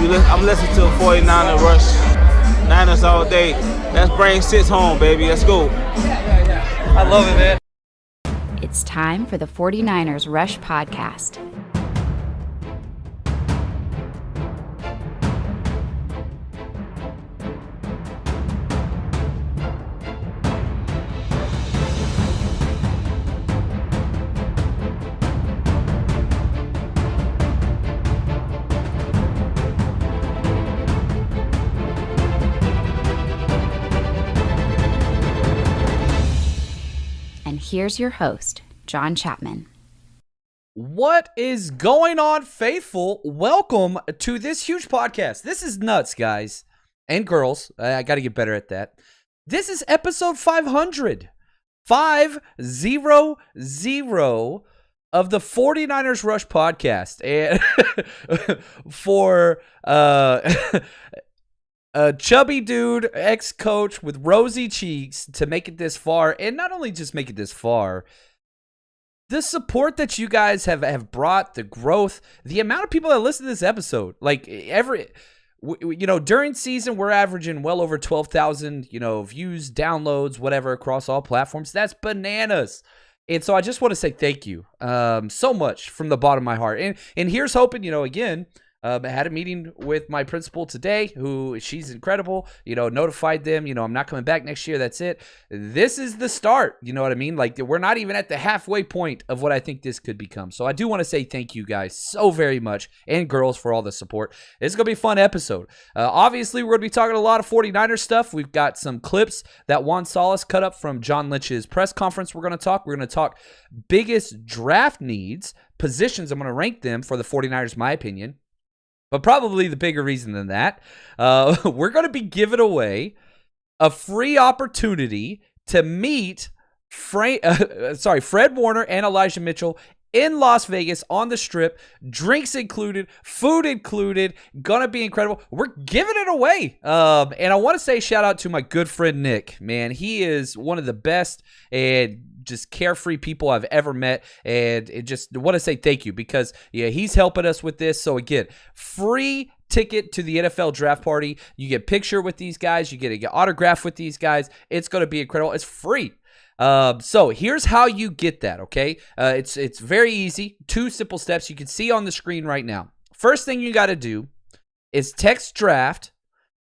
I'm listening to 49er Rush. Niners all day. Let's bring 6 home, baby. Let's go. I love it, man. It's time for the 49ers Rush podcast. And here's your host, John Chapman. What is going on, faithful? Welcome to this huge podcast. This is nuts, guys and girls. I got to get better at that. This is episode 500. 500 of the 49ers Rush podcast. And for a chubby dude, ex-coach with rosy cheeks to make it this far, and not only just make it this far, the support that you guys have brought, the growth, the amount of people that listen to this episode, like during season, we're averaging well over 12,000, views, downloads, whatever, across all platforms. That's bananas. And so I just want to say thank you so much from the bottom of my heart. And here's hoping, again, I had a meeting with my principal today, she's incredible, notified them, I'm not coming back next year. That's it. This is the start. You know what I mean? Like, we're not even at the halfway point of what I think this could become. So I do want to say thank you guys so very much, and girls, for all the support. It's going to be a fun episode. Obviously, we're going to be talking a lot of 49ers stuff. We've got some clips that Juan Solis cut up from John Lynch's press conference. We're going to talk biggest draft needs, positions. I'm going to rank them for the 49ers, my opinion. But probably the bigger reason than that, we're going to be giving away a free opportunity to meet Fred Warner and Elijah Mitchell in Las Vegas on the Strip. Drinks included, food included, gonna be incredible. We're giving it away. And I want to say shout out to my good friend Nick. Man, he is one of the best and just carefree people I've ever met, and just want to say thank you because he's helping us with this. So again, free ticket to the NFL draft party. You get picture with these guys, you get autograph with these guys. It's going to be incredible. It's free. So here's how you get that. Okay, it's very easy. 2 simple steps you can see on the screen right now. First thing you got to do is text draft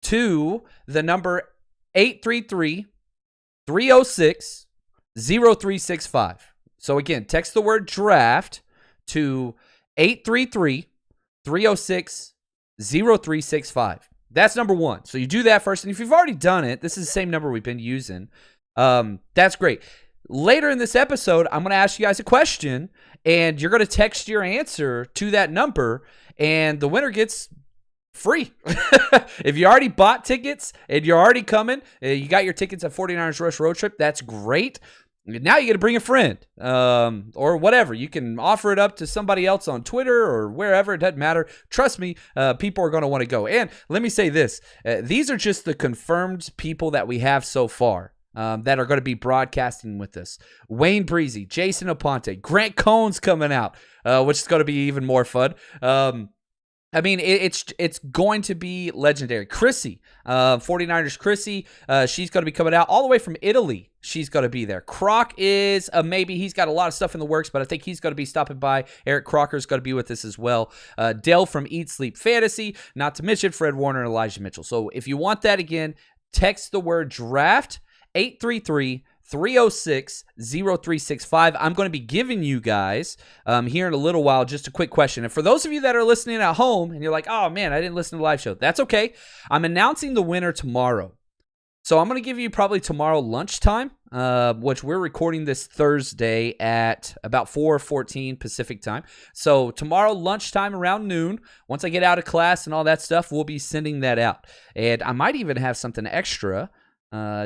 to the number 833-306 0365. So again, text the word draft to 833-306-0365. That's number 1. So you do that first. And if you've already done it, this is the same number we've been using. That's great. Later in this episode, I'm going to ask you guys a question, and you're going to text your answer to that number, and the winner gets free. If you already bought tickets and you're already coming, you got your tickets at 49ers Rush Road Trip, that's great. Now you got to bring a friend or whatever. You can offer it up to somebody else on Twitter or wherever. It doesn't matter. Trust me, people are going to want to go. And let me say this. These are just the confirmed people that we have so far that are going to be broadcasting with us. Wayne Breezy, Jason Aponte, Grant Cohn's coming out, which is going to be even more fun. It's going to be legendary. Chrissy, 49ers Chrissy, she's going to be coming out all the way from Italy. She's going to be there. Croc is a maybe. He's got a lot of stuff in the works, but I think he's going to be stopping by. Eric Crocker's going to be with us as well. Dell from Eat Sleep Fantasy, not to mention Fred Warner and Elijah Mitchell. So if you want that again, text the word draft, 833-306-0365. I'm going to be giving you guys here in a little while just a quick question. And for those of you that are listening at home and you're like, oh man, I didn't listen to the live show. That's okay. I'm announcing the winner tomorrow. So I'm going to give you probably tomorrow lunchtime, which we're recording this Thursday at about 4:14 Pacific time. So tomorrow lunchtime around noon, once I get out of class and all that stuff, we'll be sending that out. And I might even have something extra,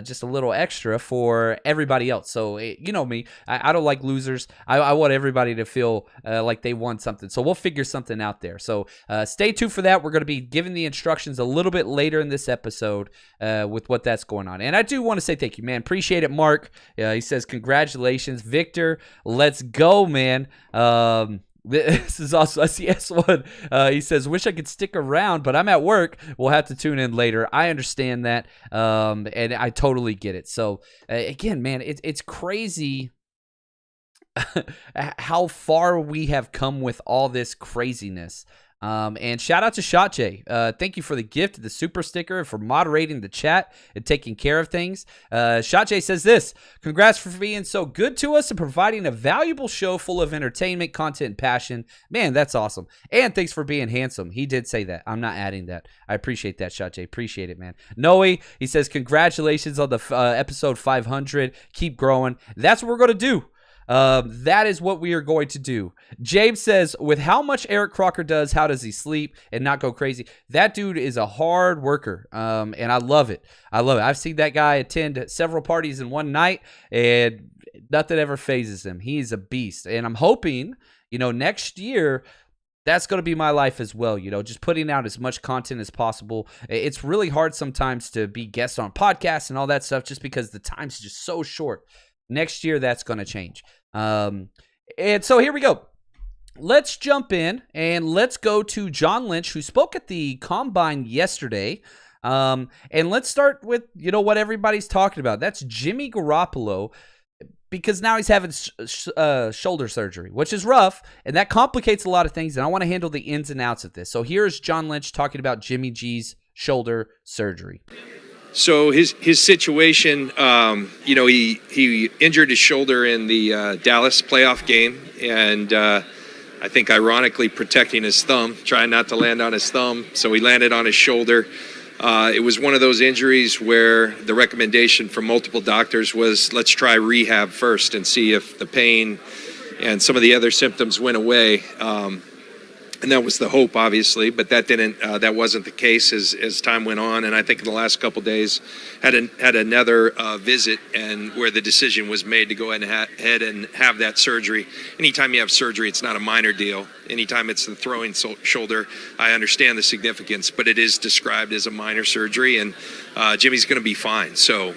just a little extra for everybody else. So, you know me, I don't like losers. I want everybody to feel like they won something. So we'll figure something out there. So stay tuned for that. We're going to be giving the instructions a little bit later in this episode with what that's going on. And I do want to say thank you, man. Appreciate it, Mark. He says, congratulations, Victor. Let's go, man. This is also a CS1. He says, wish I could stick around, but I'm at work. We'll have to tune in later. I understand that, and I totally get it. So, again, man, it's crazy how far we have come with all this craziness. And shout out to Shot J. Thank you for the gift, the super sticker, and for moderating the chat and taking care of things. Shot J says this: congrats for being so good to us and providing a valuable show full of entertainment, content, and passion. Man, that's awesome. And thanks for being handsome. He did say that. I'm not adding that. I appreciate that, Shot J. Appreciate it, man. Noe, he says, congratulations on the episode 500. Keep growing. That's what we're going to do. That is what we are going to do. James says, with how much Eric Crocker does, how does he sleep and not go crazy? That dude is a hard worker, and I love it. I love it. I've seen that guy attend several parties in one night, and nothing ever phases him. He's a beast, and I'm hoping, next year, that's going to be my life as well, just putting out as much content as possible. It's really hard sometimes to be guests on podcasts and all that stuff just because the time's just so short. Next year, that's going to change. And so here we go. Let's jump in and let's go to John Lynch, who spoke at the Combine yesterday. And let's start with, what everybody's talking about. That's Jimmy Garoppolo, because now he's having shoulder surgery, which is rough, and that complicates a lot of things, and I want to handle the ins and outs of this. So here's John Lynch talking about Jimmy G's shoulder surgery. So his situation, he injured his shoulder in the Dallas playoff game, and I think ironically protecting his thumb, trying not to land on his thumb, so he landed on his shoulder. It was one of those injuries where the recommendation from multiple doctors was, let's try rehab first and see if the pain and some of the other symptoms went away. And that was the hope, obviously, but that wasn't the case as time went on. And I think in the last couple of days had another visit, and where the decision was made to go ahead and have that surgery. Anytime you have surgery, it's not a minor deal. Anytime it's the throwing shoulder, I understand the significance, but it is described as a minor surgery, and Jimmy's going to be fine. So,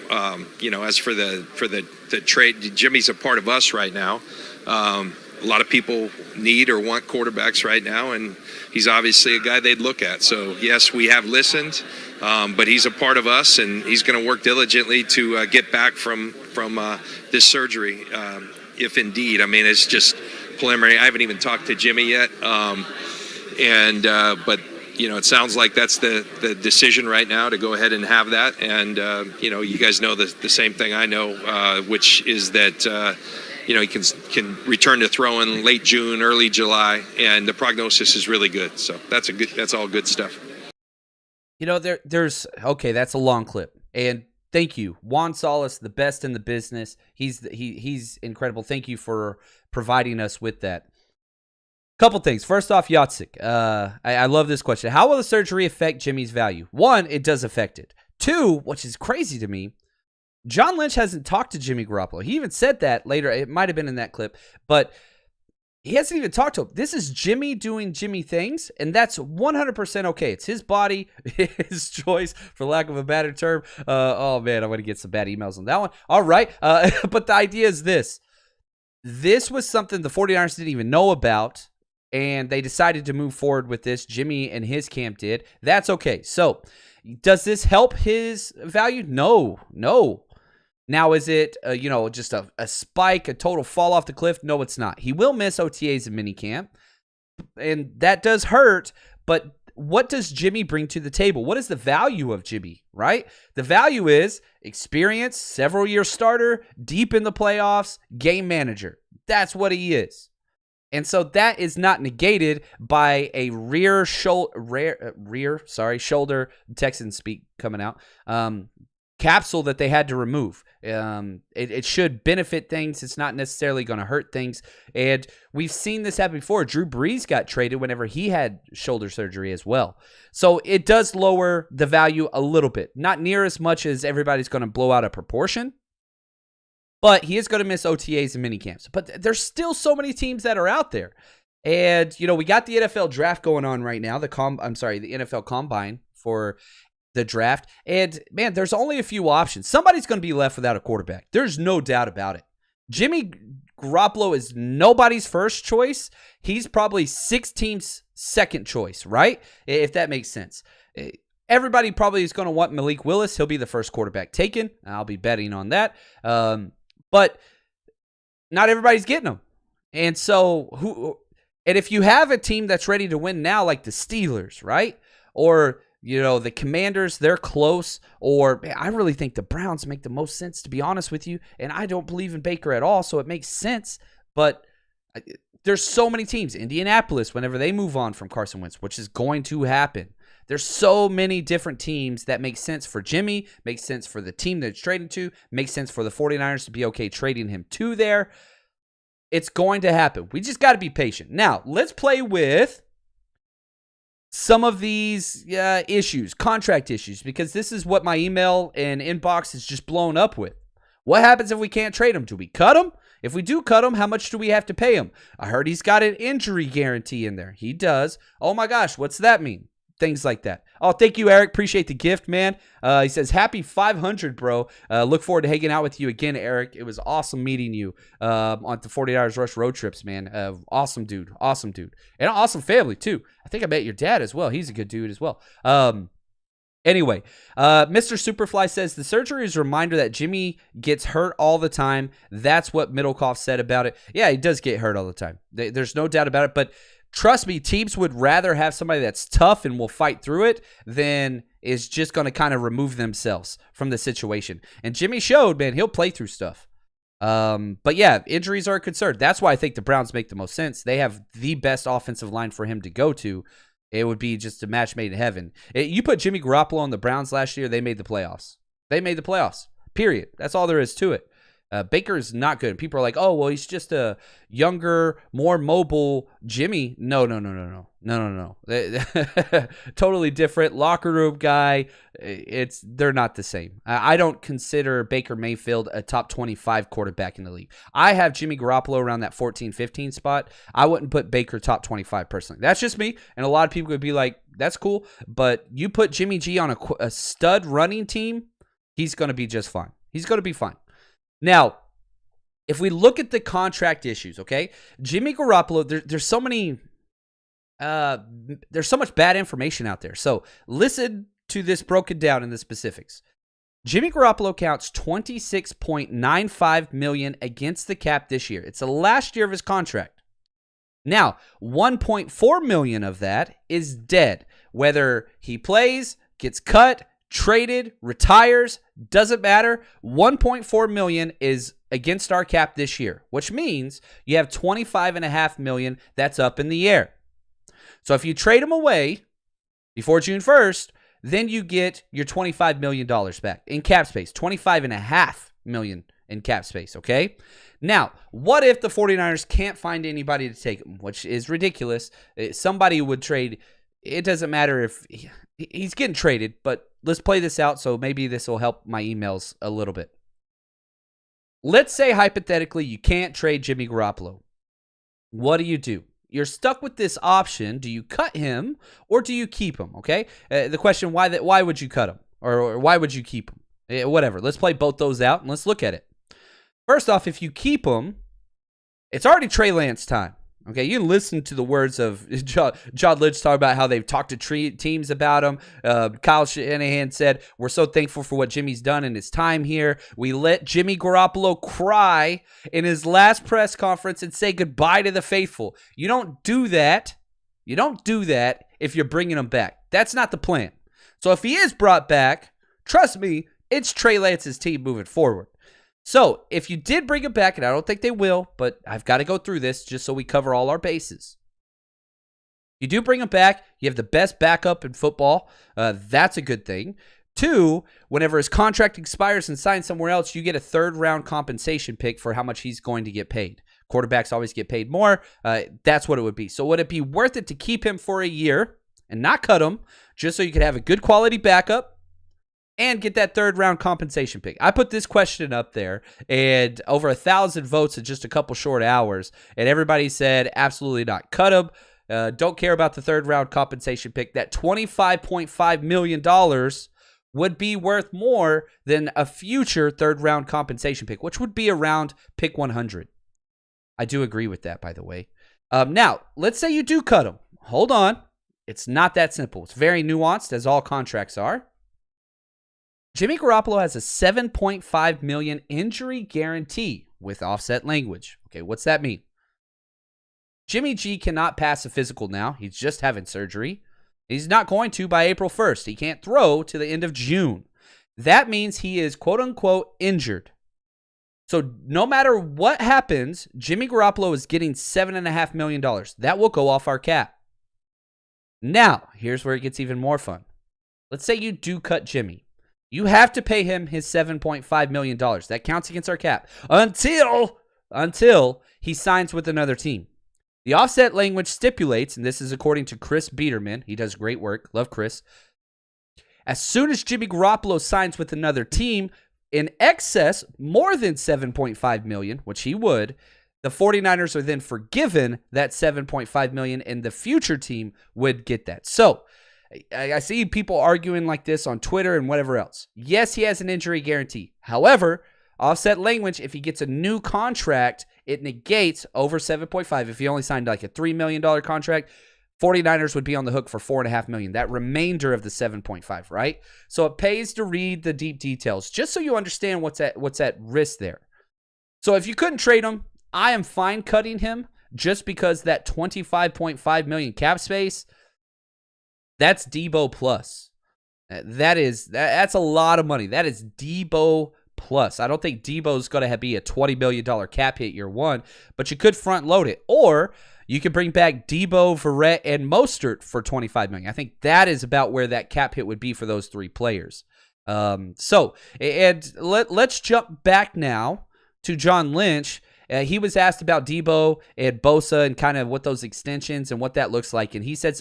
as for the trade, Jimmy's a part of us right now. A lot of people need or want quarterbacks right now, and he's obviously a guy they'd look at. So, yes, we have listened, but he's a part of us, and he's going to work diligently to get back from this surgery, if indeed. I mean, it's just preliminary. I haven't even talked to Jimmy yet, but it sounds like that's the decision right now, to go ahead and have that. And you guys know the same thing I know, which is that. He can return to throwing late June, early July, and the prognosis is really good. So that's all good stuff. That's a long clip, and thank you, Juan Salas, the best in the business. He's incredible. Thank you for providing us with that. Couple things. First off, Yatsik, I love this question. How will the surgery affect Jimmy's value? One, it does affect it. Two, which is crazy to me, John Lynch hasn't talked to Jimmy Garoppolo. He even said that later. It might have been in that clip, but he hasn't even talked to him. This is Jimmy doing Jimmy things, and that's 100% okay. It's his body, his choice, for lack of a better term. Oh, man, I'm going to get some bad emails on that one. All right, but the idea is this. This was something the 49ers didn't even know about, and they decided to move forward with this. Jimmy and his camp did. That's okay. So does this help his value? No. Now, is it, just a spike, a total fall off the cliff? No, it's not. He will miss OTAs and minicamp, and that does hurt, but what does Jimmy bring to the table? What is the value of Jimmy, right? The value is experience, several-year starter, deep in the playoffs, game manager. That's what he is. And so that is not negated by a shoulder, Texan speak coming out, capsule that they had to remove. It should benefit things. It's not necessarily going to hurt things. And we've seen this happen before. Drew Brees got traded whenever he had shoulder surgery as well. So it does lower the value a little bit. Not near as much as everybody's going to blow out of proportion. But he is going to miss OTAs and minicamps. But there's still so many teams that are out there. And, we got the NFL draft going on right now. The NFL Combine for the draft. And, man, there's only a few options. Somebody's going to be left without a quarterback. There's no doubt about it. Jimmy Garoppolo is nobody's first choice, he's probably 6 teams' second choice, right? If that makes sense. Everybody probably is going to want Malik Willis. He'll be the first quarterback taken. I'll be betting on that. But not everybody's getting him. And so, and if you have a team that's ready to win now, like the Steelers, right? Or, the Commanders, they're close. Or, man, I really think the Browns make the most sense, to be honest with you. And I don't believe in Baker at all, so it makes sense. But there's so many teams. Indianapolis, whenever they move on from Carson Wentz, which is going to happen. There's so many different teams that make sense for Jimmy, makes sense for the team that it's traded to, makes sense for the 49ers to be okay trading him to there. It's going to happen. We just got to be patient. Now, let's play with some of these issues, contract issues, because this is what my email and inbox is just blown up with. What happens if we can't trade him? Do we cut him? If we do cut him, how much do we have to pay him? I heard he's got an injury guarantee in there. He does. Oh my gosh, what's that mean? Things like that. Oh, thank you, Eric. Appreciate the gift, man. He says, happy 500, bro. Look forward to hanging out with you again, Eric. It was awesome meeting you on the 40 Rush road trips, man. Awesome dude. Awesome dude. And an awesome family, too. I think I met your dad as well. He's a good dude as well. Anyway, Mr. Superfly says, the surgery is a reminder that Jimmy gets hurt all the time. That's what Middlecoff said about it. Yeah, he does get hurt all the time. There's no doubt about it, but trust me, teams would rather have somebody that's tough and will fight through it than is just going to kind of remove themselves from the situation. And Jimmy showed, man, he'll play through stuff. But yeah, injuries are a concern. That's why I think the Browns make the most sense. They have the best offensive line for him to go to. It would be just a match made in heaven. You put Jimmy Garoppolo on the Browns last year, they made the playoffs. They made the playoffs, period. That's all there is to it. Baker is not good. People are like, oh, well, he's just a younger, more mobile Jimmy. No. Totally different. Locker room guy. They're not the same. I don't consider Baker Mayfield a top 25 quarterback in the league. I have Jimmy Garoppolo around that 14-15 spot. I wouldn't put Baker top 25 personally. That's just me. And a lot of people would be like, that's cool. But you put Jimmy G on a stud running team, he's going to be just fine. He's going to be fine. Now, if we look at the contract issues, okay, Jimmy Garoppolo, there's so many, there's so much bad information out there. So listen to this broken down in the specifics. Jimmy Garoppolo counts $26.95 million against the cap this year. It's the last year of his contract. Now, $1.4 million of that is dead. Whether he plays, gets cut, traded, retires, doesn't matter. $1.4 million is against our cap this year, which means you have $25.5 million that's up in the air. So if you trade him away before June 1st, then you get your $25 million back in cap space, $25.5 million in cap space, okay? Now, what if the 49ers can't find anybody to take him, which is ridiculous? Somebody would trade. It doesn't matter if he's getting traded, but let's play this out so maybe this will help my emails a little bit. Let's say hypothetically you can't trade Jimmy Garoppolo. What do? You're stuck with this option. Do you cut him or do you keep him? Okay. The question, why would you cut him or why would you keep him? Whatever. Let's play both those out and let's look at it. First off, if you keep him, it's already Trey Lance time. Okay, you can listen to the words of John Lynch talk about how they've talked to teams about him. Kyle Shanahan said, we're so thankful for what Jimmy's done in his time here. We let Jimmy Garoppolo cry in his last press conference and say goodbye to the faithful. You don't do that. You don't do that if you're bringing him back. That's not the plan. So if he is brought back, trust me, it's Trey Lance's team moving forward. So, if you did bring him back, and I don't think they will, but I've got to go through this just so we cover all our bases. You do bring him back, you have the best backup in football. That's a good thing. 2, whenever his contract expires and signs somewhere else, you get a third-round compensation pick for how much he's going to get paid. Quarterbacks always get paid more. That's what it would be. So, would it be worth it to keep him for a year and not cut him just so you could have a good quality backup? And get that third-round compensation pick? I put this question up there, and over 1,000 votes in just a couple short hours, and everybody said absolutely not. Cut him. Don't care about the third-round compensation pick. That $25.5 million would be worth more than a future third-round compensation pick, which would be around pick 100. I do agree with that, by the way. Now, let's say you do cut him. Hold on. It's not that simple. It's very nuanced, as all contracts are. Jimmy Garoppolo has a $7.5 million injury guarantee with offset language. Okay, what's that mean? Jimmy G cannot pass a physical now. He's just having surgery. He's not going to by April 1st. He can't throw to the end of June. That means he is quote-unquote injured. So no matter what happens, Jimmy Garoppolo is getting $7.5 million. That will go off our cap. Now, here's where it gets even more fun. Let's say you do cut Jimmy. You have to pay him his $7.5 million. That counts against our cap until he signs with another team. The offset language stipulates, and this is according to Chris Biederman. He does great work. Love Chris. As soon as Jimmy Garoppolo signs with another team in excess more than $7.5 million, which he would, the 49ers are then forgiven that $7.5 million, and the future team would get that. So I see people arguing like this on Twitter and whatever else. Yes, he has an injury guarantee. However, offset language, if he gets a new contract, it negates over 7.5. If he only signed like a $3 million contract, 49ers would be on the hook for $4.5 million. That remainder of the 7.5, right? So it pays to read the deep details, just so you understand what's at risk there. So if you couldn't trade him, I am fine cutting him just because that $25.5 million cap space, that's Deebo plus. That's a lot of money. That is Deebo plus. I don't think Deebo's going to be a $20 million cap hit year one, but you could front load it. Or you could bring back Deebo, Verrett, and Mostert for $25 million. I think that is about where that cap hit would be for those three players. Let's jump back now to John Lynch. He was asked about Deebo and Bosa and kind of what those extensions and what that looks like. And he said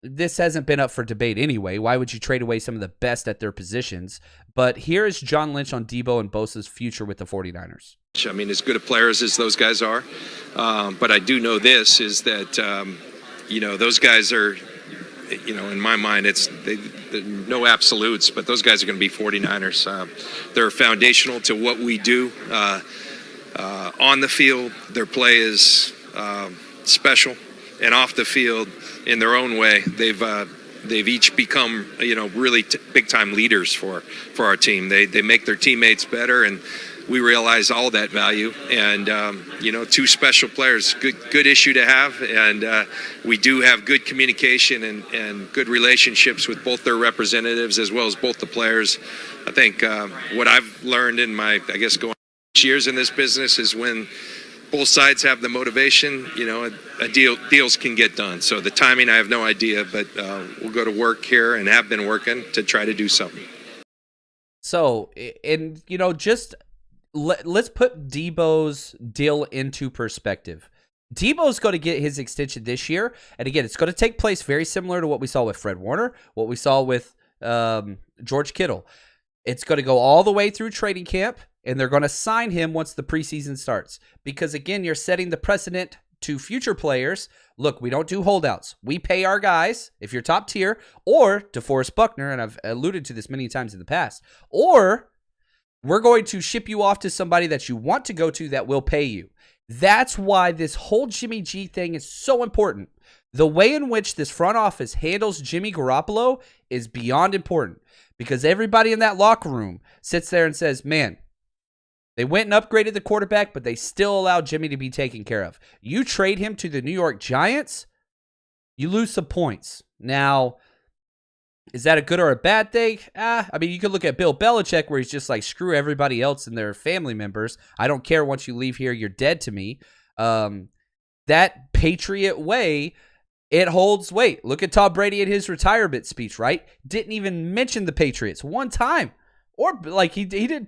this hasn't been up for debate anyway. Why would you trade away some of the best at their positions? But here is John Lynch on Deebo and Bosa's future with the 49ers. I mean, as good of players as those guys are. But I do know this is that, those guys are, in my mind, they're no absolutes, but those guys are going to be 49ers. They're foundational to what we do. On the field, their play is special, and off the field, in their own way, they've each become really big time leaders for our team. They make their teammates better, and we realize all that value. And two special players, good issue to have, and we do have good communication and good relationships with both their representatives as well as both the players. I think what I've learned in my going years in this business is when both sides have the motivation, deals can get done. So the timing, I have no idea, but we'll go to work here and have been working to try to do something. So, let's put Deebo's deal into perspective. Deebo's going to get his extension this year. And again, it's going to take place very similar to what we saw with Fred Warner, what we saw with George Kittle. It's going to go all the way through training camp, and they're going to sign him once the preseason starts. Because, again, you're setting the precedent to future players. Look, we don't do holdouts. We pay our guys, if you're top tier, or DeForest Buckner, and I've alluded to this many times in the past, or we're going to ship you off to somebody that you want to go to that will pay you. That's why this whole Jimmy G thing is so important. The way in which this front office handles Jimmy Garoppolo is beyond important, because everybody in that locker room sits there and says, man, they went and upgraded the quarterback, but they still allowed Jimmy to be taken care of. You trade him to the New York Giants, you lose some points. Now, is that a good or a bad thing? You could look at Bill Belichick, where he's just like, screw everybody else and their family members. I don't care. Once you leave here, you're dead to me. That Patriot way, it holds weight. Look at Tom Brady in his retirement speech, right? Didn't even mention the Patriots one time. Or he did,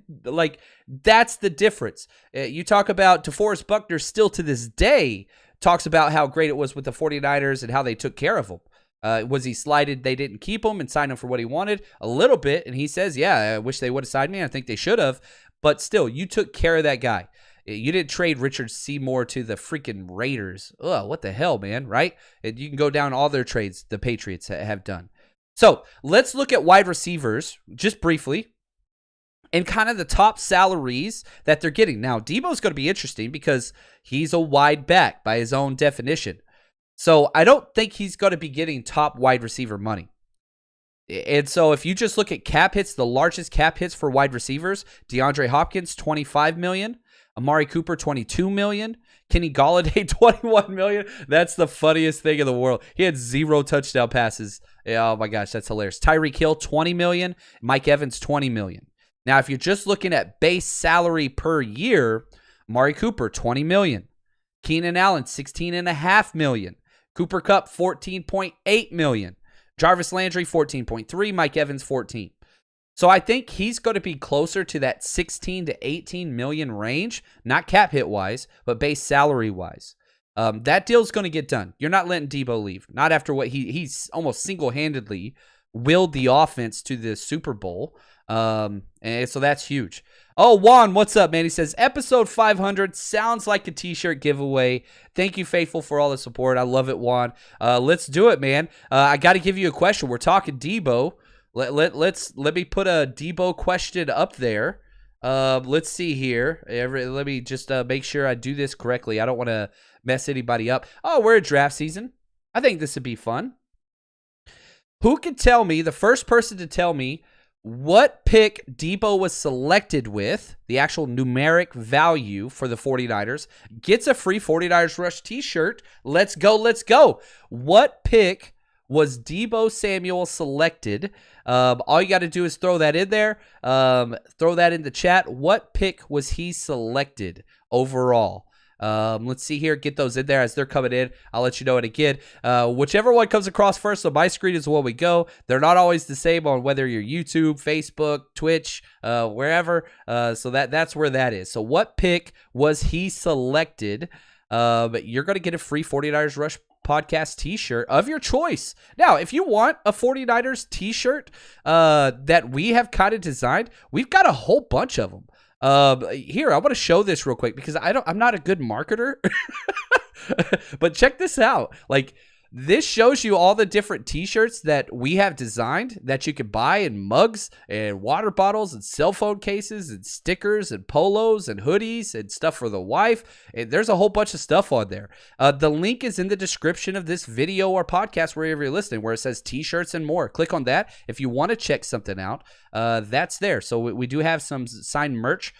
that's the difference. You talk about DeForest Buckner still to this day talks about how great it was with the 49ers and how they took care of him. Was he slighted they didn't keep him and sign him for what he wanted? A little bit. And he says, yeah, I wish they would have signed me. I think they should have. But still, you took care of that guy. You didn't trade Richard Seymour to the freaking Raiders. Ugh, what the hell, man, right? And you can go down all their trades the Patriots have done. So let's look at wide receivers just briefly. and kind of the top salaries that they're getting. Now, Deebo's going to be interesting because he's a wide back by his own definition. So I don't think he's going to be getting top wide receiver money. And so if you just look at cap hits, the largest cap hits for wide receivers, DeAndre Hopkins, $25 million. Amari Cooper, $22 million. Kenny Golladay, $21 million. That's the funniest thing in the world. He had 0 touchdown passes. Oh my gosh, that's hilarious. Tyreek Hill, $20 million. Mike Evans, $20 million. Now, if you're just looking at base salary per year, Amari Cooper, $20 million. Keenan Allen, $16.5 million. Cooper Kupp, $14.8 million. Jarvis Landry, 14.3. Mike Evans, 14. So I think he's going to be closer to that 16 to 18 million range, not cap hit wise, but base salary wise. That deal's going to get done. You're not letting Deebo leave. Not after what he's almost single-handedly willed the offense to the Super Bowl. And so that's huge. Oh, Juan, what's up, man? He says, episode 500 sounds like a t-shirt giveaway. Thank you, Faithful, for all the support. I love it, Juan. Let's do it, man. I got to give you a question. We're talking Deebo. Let me put a Deebo question up there. Let's see here. Let me just make sure I do this correctly. I don't want to mess anybody up. Oh, we're at draft season. I think this would be fun. Who can tell me, the first person to tell me, what pick Deebo was selected with, the actual numeric value for the 49ers, gets a free 49ers Rush t-shirt. Let's go, let's go. What pick was Deebo Samuel selected? All you got to do is throw that in there. Throw that in the chat. What pick was he selected overall? Let's see here. Get those in there as they're coming in. I'll let you know it again. Whichever one comes across first on my screen is where we go. They're not always the same on whether you're YouTube, Facebook, Twitch, wherever. So that's where that is. So what pick was he selected? You're going to get a free 49ers Rush podcast t-shirt of your choice. Now, if you want a 49ers t-shirt that we have kind of designed, we've got a whole bunch of them. Here, I want to show this real quick because I'm not a good marketer, but check this out. Like, this shows you all the different t-shirts that we have designed that you can buy, and mugs and water bottles and cell phone cases and stickers and polos and hoodies and stuff for the wife. And there's a whole bunch of stuff on there. The link is in the description of this video or podcast, wherever you're listening, where it says t-shirts and more. Click on that. If you want to check something out, that's there. So we do have some signed merch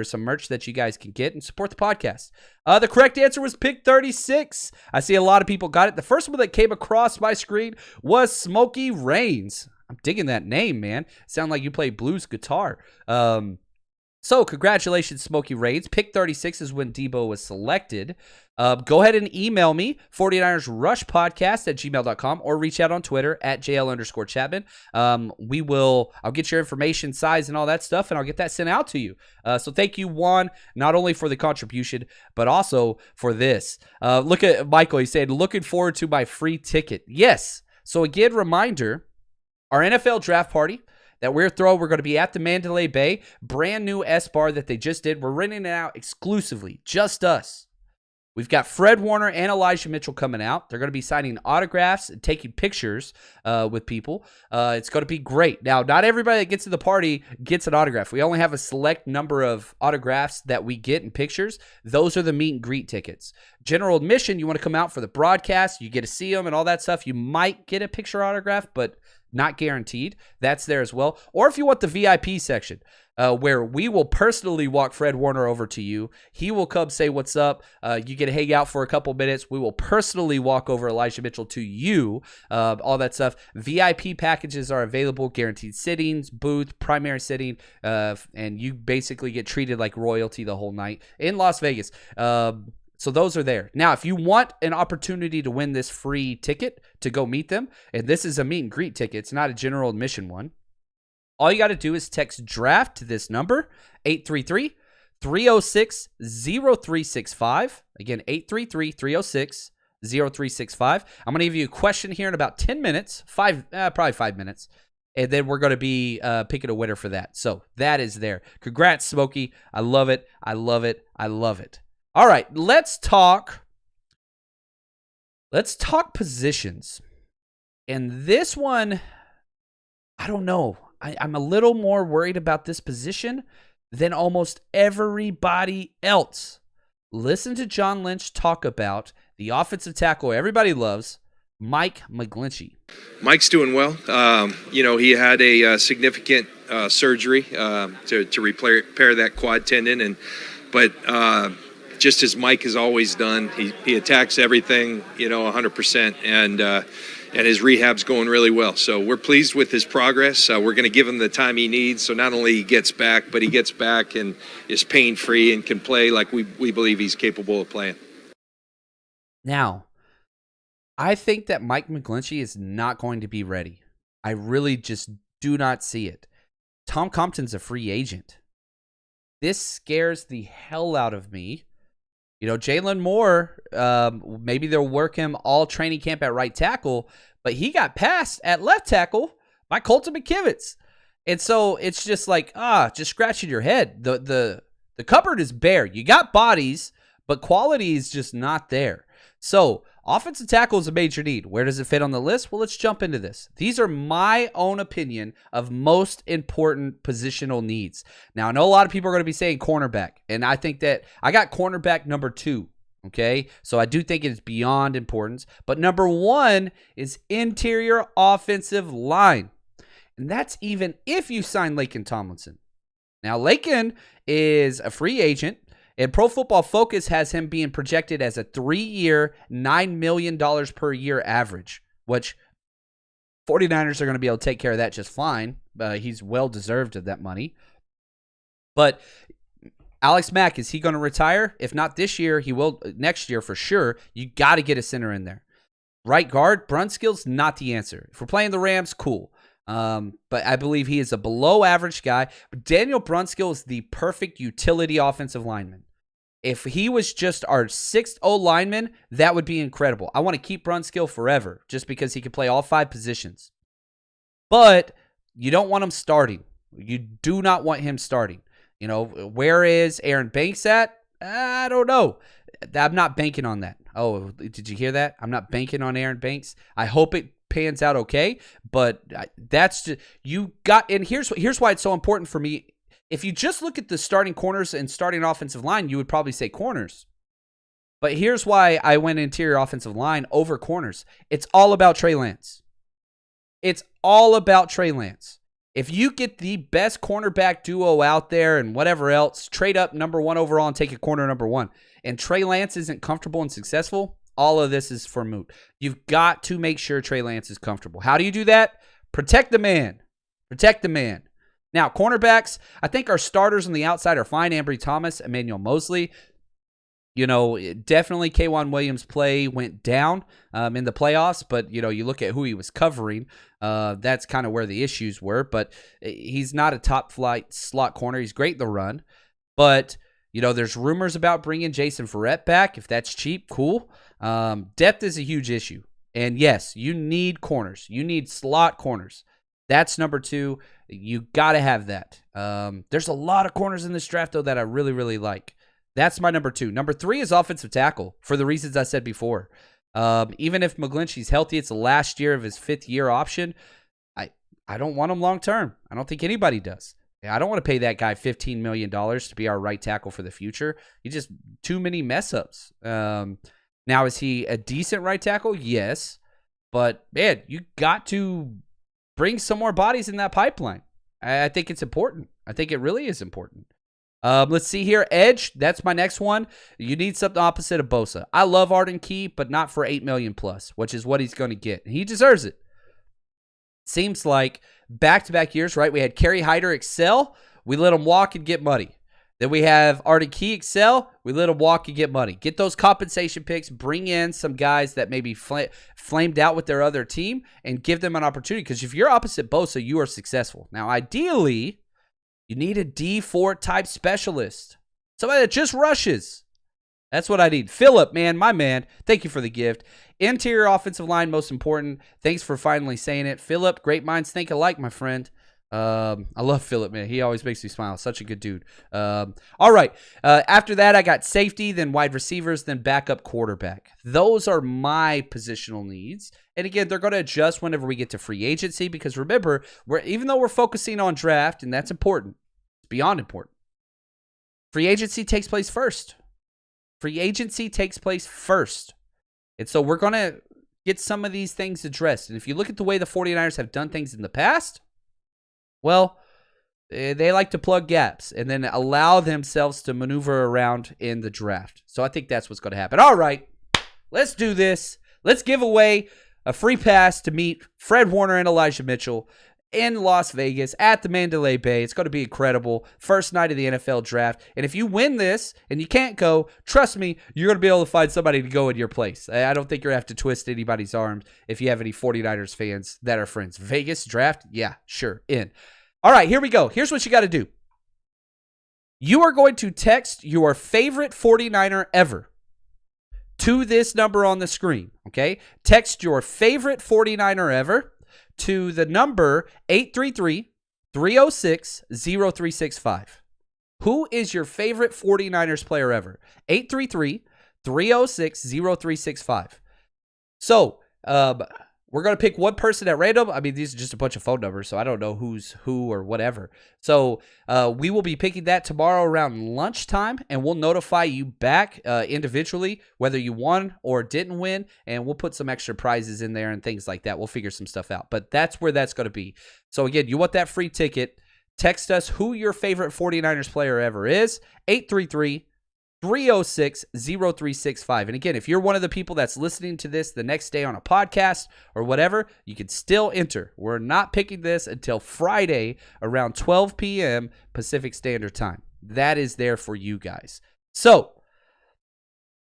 some merch that you guys can get and support the podcast. The correct answer was pick 36. I see a lot of people got it. The first one that came across my screen was Smokey Rains. I'm digging that name, man. Sound like you play blues guitar. So congratulations, Smokey Rains. Pick 36 is when Deebo was selected. Go ahead and email me, 49ersRushPodcast@gmail.com, or reach out on Twitter at JL_Chapman. I'll get your information, size, and all that stuff, and I'll get that sent out to you. So thank you, Juan, not only for the contribution, but also for this. Look at Michael. He said, looking forward to my free ticket. Yes. So again, reminder, our NFL draft party that we're going to be at the Mandalay Bay, brand new S-Bar that they just did. We're renting it out exclusively, just us. We've got Fred Warner and Elijah Mitchell coming out. They're going to be signing autographs and taking pictures with people. It's going to be great. Now, not everybody that gets to the party gets an autograph. We only have a select number of autographs that we get in pictures. Those are the meet and greet tickets. General admission, you want to come out for the broadcast. You get to see them and all that stuff. You might get a picture autograph, but not guaranteed. That's there as well. Or if you want the VIP section, where we will personally walk Fred Warner over to you. He will come say what's up. You get to hang out for a couple minutes. We will personally walk over Elijah Mitchell to you. All that stuff. VIP packages are available. Guaranteed sittings, booth, primary sitting, and you basically get treated like royalty the whole night in Las Vegas. So those are there. Now, if you want an opportunity to win this free ticket to go meet them, and this is a meet and greet ticket, it's not a general admission one, all you got to do is text DRAFT to this number, 833-306-0365. Again, 833-306-0365. I'm going to give you a question here in about 10 minutes, probably 5 minutes, and then we're going to be picking a winner for that. So that is there. Congrats, Smokey. I love it. I love it. I love it. All right, let's talk positions. And this one, I don't know. I'm a little more worried about this position than almost everybody else. Listen to John Lynch talk about the offensive tackle everybody loves, Mike McGlinchey. Mike's doing well. He had a significant surgery to repair that quad tendon, but just as Mike has always done, he attacks everything 100%, and his rehab's going really well. So we're pleased with his progress. We're going to give him the time he needs, so not only he gets back, but he gets back and is pain-free and can play like we believe he's capable of playing. Now, I think that Mike McGlinchey is not going to be ready. I really just do not see it. Tom Compton's a free agent. This scares the hell out of me. Jalen Moore, maybe they'll work him all training camp at right tackle, but he got passed at left tackle by Colton McKivitz. And so it's just like, just scratching your head. The cupboard is bare. You got bodies, but quality is just not there. So offensive tackle is a major need. Where does it fit on the list? Well, let's jump into this. These are my own opinion of most important positional needs. Now, I know a lot of people are going to be saying cornerback, and I think that I got cornerback number 2, okay? So I do think it is beyond importance. But number 1 is interior offensive line, and that's even if you sign Laken Tomlinson. Now, Laken is a free agent. And Pro Football Focus has him being projected as a 3-year, $9 million per year average, which 49ers are going to be able to take care of that just fine. He's well-deserved of that money. But Alex Mack, is he going to retire? If not this year, he will next year for sure. You got to get a center in there. Right guard, Brunskill's not the answer. If we're playing the Rams, cool. But I believe he is a below-average guy. But Daniel Brunskill is the perfect utility offensive lineman. If he was just our 6th O-lineman, that would be incredible. I want to keep Brunskill forever just because he can play all 5 positions. But you don't want him starting. You do not want him starting. Where is Aaron Banks at? I don't know. I'm not banking on that. Oh, did you hear that? I'm not banking on Aaron Banks. I hope it pans out okay, but that's just, and here's why it's so important for me. If you just look at the starting corners and starting offensive line, you would probably say corners. But here's why I went interior offensive line over corners. It's all about Trey Lance. It's all about Trey Lance. If you get the best cornerback duo out there and whatever else, trade up number 1 overall and take a corner number 1, and Trey Lance isn't comfortable and successful, all of this is for moot. You've got to make sure Trey Lance is comfortable. How do you do that? Protect the man. Protect the man. Now, cornerbacks, I think our starters on the outside are fine. Ambry Thomas, Emmanuel Mosley. Definitely K'Wan Williams' play went down in the playoffs, but, you look at who he was covering. That's kind of where the issues were, but he's not a top-flight slot corner. He's great in the run, but, there's rumors about bringing Jason Verrett back. If that's cheap, cool. Depth is a huge issue. And yes, you need corners. You need slot corners. That's number 2. You got to have that. There's a lot of corners in this draft, though, that I really, really like. That's my number 2. Number 3 is offensive tackle for the reasons I said before. Even if McGlinchey's healthy, it's the last year of his 5th-year option. I don't want him long-term. I don't think anybody does. I don't want to pay that guy $15 million to be our right tackle for the future. He just too many mess-ups. Now, is he a decent right tackle? Yes. But, man, you got to bring some more bodies in that pipeline. I think it's important. I think it really is important. Let's see here. Edge, that's my next one. You need something opposite of Bosa. I love Arden Key, but not for $8 million plus, which is what he's going to get. He deserves it. Seems like back-to-back years, right? We had Kerry Hyder excel. We let him walk and get money. Then we have Arden Key excel. We let him walk and get money. Get those compensation picks. Bring in some guys that maybe flamed out with their other team and give them an opportunity. Because if you're opposite Bosa, you are successful. Now, ideally, you need a D4 type specialist. Somebody that just rushes. That's what I need. Phillip, man, my man, thank you for the gift. Interior offensive line, most important. Thanks for finally saying it. Phillip, great minds think alike, my friend. I love Phillip, man. He always makes me smile. Such a good dude. All right. After that, I got safety, then wide receivers, then backup quarterback. Those are my positional needs. And again, they're going to adjust whenever we get to free agency because remember, even though we're focusing on draft, and that's important, it's beyond important, free agency takes place first. Free agency takes place first. And so we're going to get some of these things addressed. And if you look at the way the 49ers have done things in the past, well, they like to plug gaps and then allow themselves to maneuver around in the draft. So I think that's what's going to happen. All right, let's do this. Let's give away a free pass to meet Fred Warner and Elijah Mitchell in Las Vegas at the Mandalay Bay. It's going to be incredible. First night of the NFL draft. And if you win this and you can't go, trust me, you're going to be able to find somebody to go in your place. I don't think you're going to have to twist anybody's arms if you have any 49ers fans that are friends. Vegas draft? Yeah, sure, in. All right, here we go. Here's what you got to do. You are going to text your favorite 49er ever to this number on the screen, okay? Text your favorite 49er ever to the number 833-306-0365. Who is your favorite 49ers player ever? 833-306-0365. So, we're going to pick one person at random. I mean, these are just a bunch of phone numbers, so I don't know who's who or whatever. So we will be picking that tomorrow around lunchtime, and we'll notify you back individually whether you won or didn't win, and we'll put some extra prizes in there and things like that. We'll figure some stuff out, but that's where that's going to be. So again, you want that free ticket, text us who your favorite 49ers player ever is, 833-306-0365. And again, if you're one of the people that's listening to this the next day on a podcast or whatever, you can still enter. We're not picking this until Friday around 12 p.m. Pacific Standard Time. That is there for you guys. So,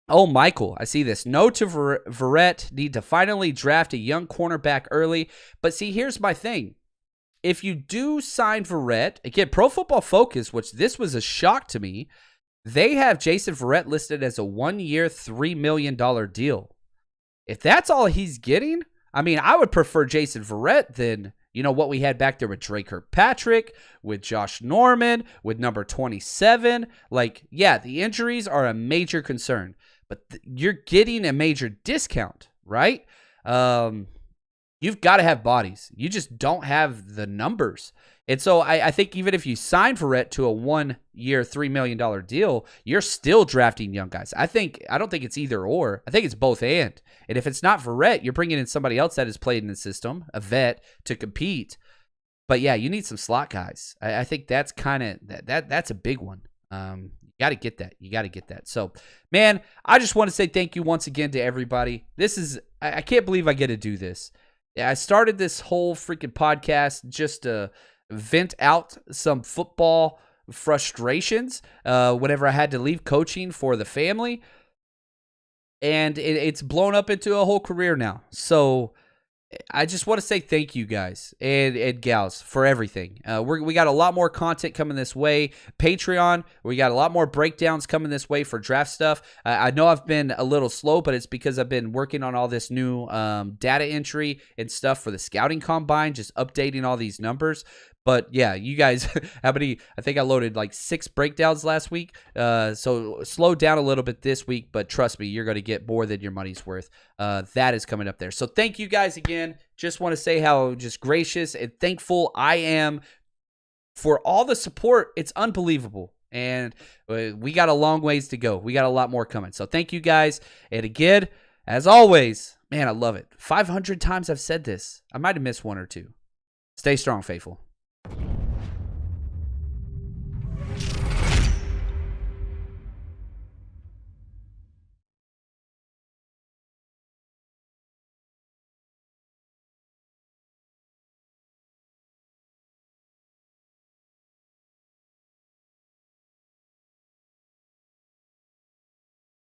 Michael, I see this. No to Verrett. Need to finally draft a young cornerback early. But see, here's my thing. If you do sign Verrett, again, Pro Football Focus, which this was a shock to me, they have Jason Verrett listed as a 1-year, $3 million deal. If that's all he's getting, I mean, I would prefer Jason Verrett than, what we had back there with Drake Kirkpatrick, with Josh Norman, with number 27. Like, yeah, the injuries are a major concern, but you're getting a major discount, right? You've got to have bodies. You just don't have the numbers. And so I think even if you sign Verrett to a 1-year, $3 million deal, you're still drafting young guys. I don't think it's either or. I think it's both and. And if it's not Verrett, you're bringing in somebody else that has played in the system, a vet, to compete. But yeah, you need some slot guys. I think that's kind of that's a big one. You got to get that. You got to get that. So, man, I just want to say thank you once again to everybody. I can't believe I get to do this. I started this whole freaking podcast just to vent out some football frustrations whenever I had to leave coaching for the family. And it's blown up into a whole career now. So I just want to say thank you guys and gals for everything. We got a lot more content coming this way. Patreon, we got a lot more breakdowns coming this way for draft stuff. I know I've been a little slow, but it's because I've been working on all this new data entry and stuff for the scouting combine, just updating all these numbers. But yeah, you guys, I think I loaded like 6 breakdowns last week. So slow down a little bit this week, but trust me, you're going to get more than your money's worth. That is coming up there. So thank you guys again. Just want to say how just gracious and thankful I am for all the support. It's unbelievable. And we got a long ways to go. We got a lot more coming. So thank you guys. And again, as always, man, I love it. 500 times I've said this. I might have missed one or two. Stay strong, faithful.